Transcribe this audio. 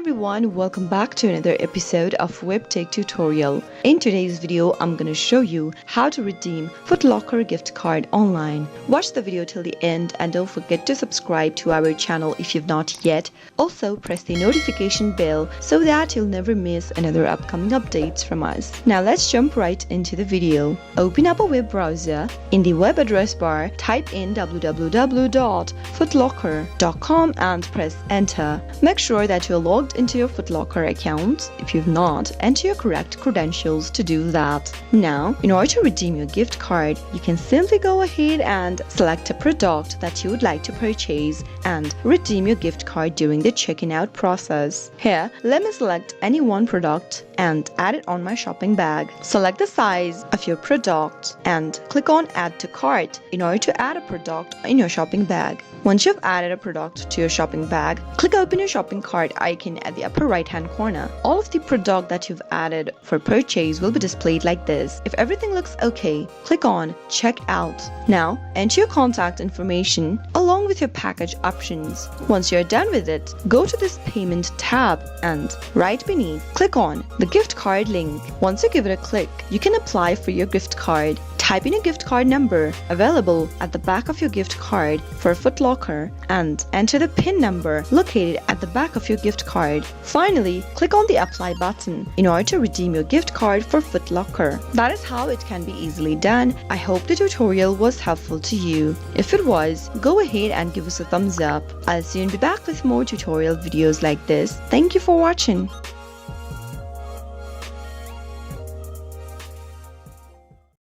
everyone, welcome back to another episode of Webtech Tutorial. In today's video, I'm going to show you how to redeem Footlocker gift card online. Watch the video till the end and don't forget to subscribe to our channel if you've not yet. Also, press the notification bell so that you'll never miss another upcoming updates from us. Now let's jump right into the video. Open up a web browser. In the web address bar, type in www.footlocker.com and press enter. Make sure that you're logged into your Footlocker account. If you've not, enter your correct credentials to do that. Now, in order to redeem your gift card, you can simply go ahead and select a product that you would like to purchase and redeem your gift card during the checking out process. Here, let me select any one product and add it on my shopping bag. Select the size of your product and click on Add to Cart in order to add a product in your shopping bag. Once you've added a product to your shopping bag, click Open your shopping cart icon at the upper right hand corner. All of the product that you've added for purchase will be displayed like this. If everything looks okay, click on Check Out. Now, enter your contact information along with your package options. Once you're done with it, go to this Payment tab and right beneath, click on the gift card link. Once you give it a click, you can apply for your gift card. Type in your gift card number available at the back of your gift card for Footlocker and enter the PIN number located at the back of your gift card. Finally, click on the Apply button in order to redeem your gift card for Footlocker. That is how it can be easily done. I hope the tutorial was helpful to you. If it was, go ahead and give us a thumbs up. I'll soon be back with more tutorial videos like this. Thank you for watching.